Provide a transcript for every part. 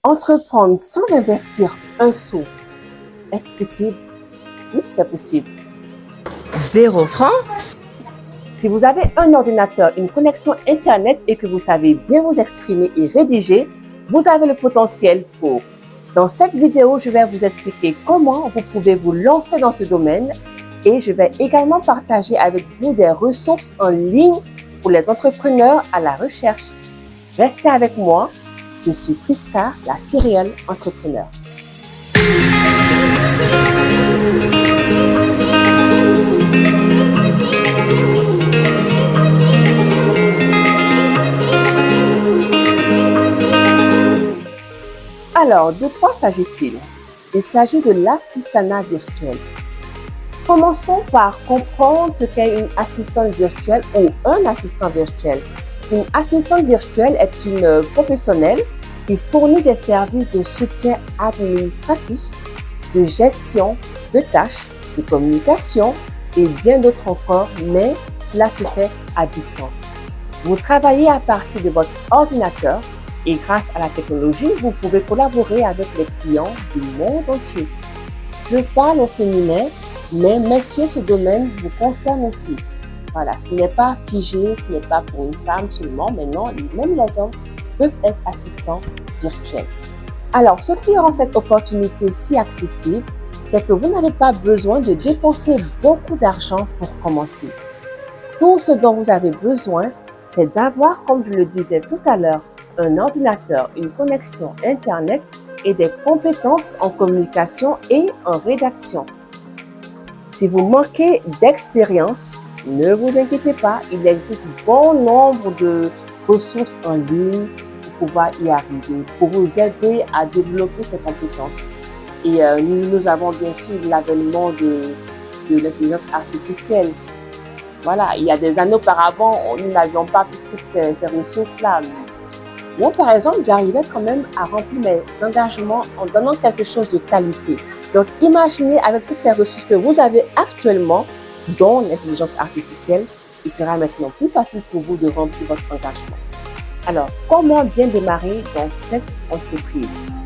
Entreprendre sans investir un sou, est-ce possible? Oui, c'est possible. 0 francs? Si vous avez un ordinateur, une connexion Internet et que vous savez bien vous exprimer et rédiger, vous avez le potentiel pour. Dans cette vidéo, je vais vous expliquer comment vous pouvez vous lancer dans ce domaine et je vais également partager avec vous des ressources en ligne pour les entrepreneurs à la recherche. Restez avec moi, je suis Priska, la serial entrepreneur. Alors, de quoi s'agit-il? Il s'agit de l'assistanat virtuel. Commençons par comprendre ce qu'est une assistante virtuelle ou un assistant virtuel. Une assistante virtuelle est une professionnelle qui fournit des services de soutien administratif, de gestion de tâches, de communication et bien d'autres encore, mais cela se fait à distance. Vous travaillez à partir de votre ordinateur et grâce à la technologie, vous pouvez collaborer avec les clients du monde entier. Je parle au féminin, mais messieurs, ce domaine vous concerne aussi. Voilà, ce n'est pas figé, ce n'est pas pour une femme seulement, mais non, même les hommes peuvent être assistants virtuels. Alors, ce qui rend cette opportunité si accessible, c'est que vous n'avez pas besoin de dépenser beaucoup d'argent pour commencer. Tout ce dont vous avez besoin, c'est d'avoir, comme je le disais tout à l'heure, un ordinateur, une connexion Internet et des compétences en communication et en rédaction. Si vous manquez d'expérience, ne vous inquiétez pas, il existe bon nombre de ressources en ligne pour pouvoir y arriver, pour vous aider à développer ces compétences. Et nous avons bien sûr l'avènement de l'intelligence artificielle. Voilà, il y a des années auparavant, nous n'avions pas toutes ces ressources-là. Moi, par exemple, j'arrivais quand même à remplir mes engagements en donnant quelque chose de qualité. Donc, imaginez avec toutes ces ressources que vous avez actuellement, dont l'intelligence artificielle, il sera maintenant plus facile pour vous de remplir votre engagement. Alors, comment bien démarrer dans cette entreprise?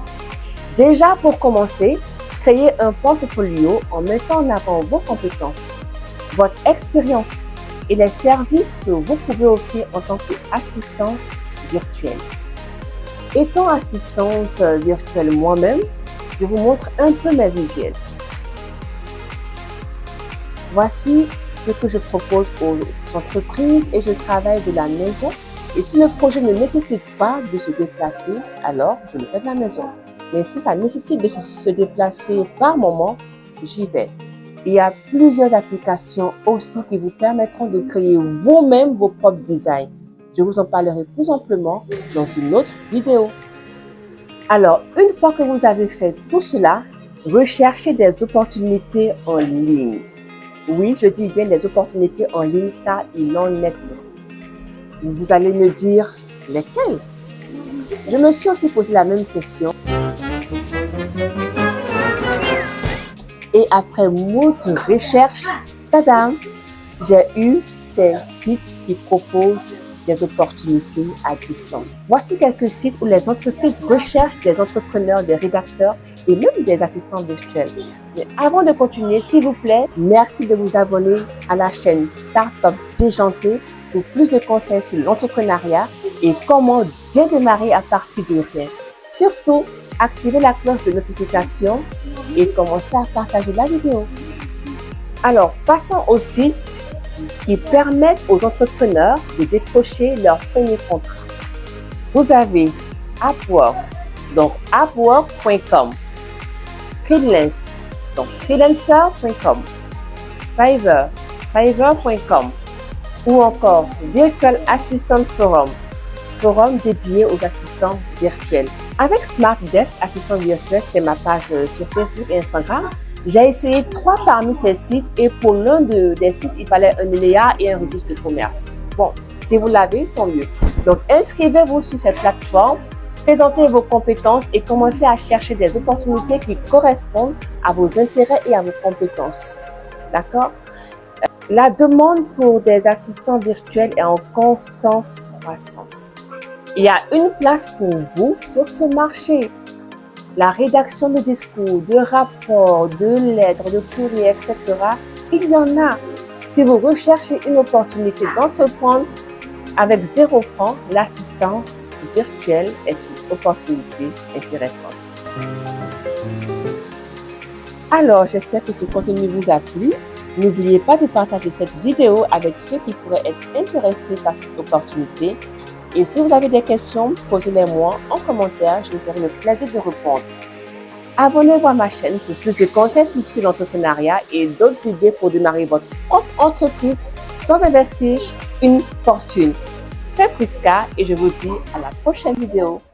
Déjà, pour commencer, créez un portfolio en mettant en avant vos compétences, votre expérience et les services que vous pouvez offrir en tant qu'assistant virtuelle. Étant assistante virtuelle moi-même, je vous montre un peu mes visuels. Voici ce que je propose aux entreprises et je travaille de la maison. Et si le projet ne nécessite pas de se déplacer, alors je le fais de la maison. Mais si ça nécessite de se déplacer par moment, j'y vais. Il y a plusieurs applications aussi qui vous permettront de créer vous-même vos propres designs. Je vous en parlerai plus amplement dans une autre vidéo. Alors, une fois que vous avez fait tout cela, recherchez des opportunités en ligne. Oui, je dis bien des opportunités en ligne car il en existe. Vous allez me dire, lesquelles? Je me suis aussi posé la même question. Et après moult recherches, tadam, j'ai eu ces sites qui proposent des opportunités à distance. Voici quelques sites où les entreprises recherchent des entrepreneurs, des rédacteurs et même des assistants virtuels. Mais avant de continuer, s'il vous plaît, merci de vous abonner à la chaîne Startup Déjantée pour plus de conseils sur l'entrepreneuriat et comment bien démarrer à partir de rien. Surtout, activez la cloche de notification et commencez à partager la vidéo. Alors, passons au site qui permettent aux entrepreneurs de décrocher leur premier contrat. Vous avez Upwork, donc upwork.com, Freelance, donc freelancer.com, Fiverr, fiverr.com ou encore Virtual Assistant Forum, forum dédié aux assistants virtuels. Avec Smart Desk Assistant Virtuel, c'est ma page sur Facebook et Instagram. J'ai essayé 3 parmi ces sites et pour l'un des sites, il fallait un NDA et un registre de commerce. Bon, si vous l'avez, tant mieux. Donc, inscrivez-vous sur cette plateforme, présentez vos compétences et commencez à chercher des opportunités qui correspondent à vos intérêts et à vos compétences. D'accord? La demande pour des assistants virtuels est en constante croissance. Il y a une place pour vous sur ce marché. la rédaction de discours, de rapports, de lettres, de courriers, etc. Il y en a. Si vous recherchez une opportunité d'entreprendre avec 0 francs, l'assistance virtuelle est une opportunité intéressante. Alors, j'espère que ce contenu vous a plu. N'oubliez pas de partager cette vidéo avec ceux qui pourraient être intéressés par cette opportunité. Et si vous avez des questions, posez-les-moi en commentaire, je me ferai le plaisir de répondre. Abonnez-vous à ma chaîne pour plus de conseils sur l'entrepreneuriat et d'autres idées pour démarrer votre propre entreprise sans investir une fortune. C'est Prisca et je vous dis à la prochaine vidéo.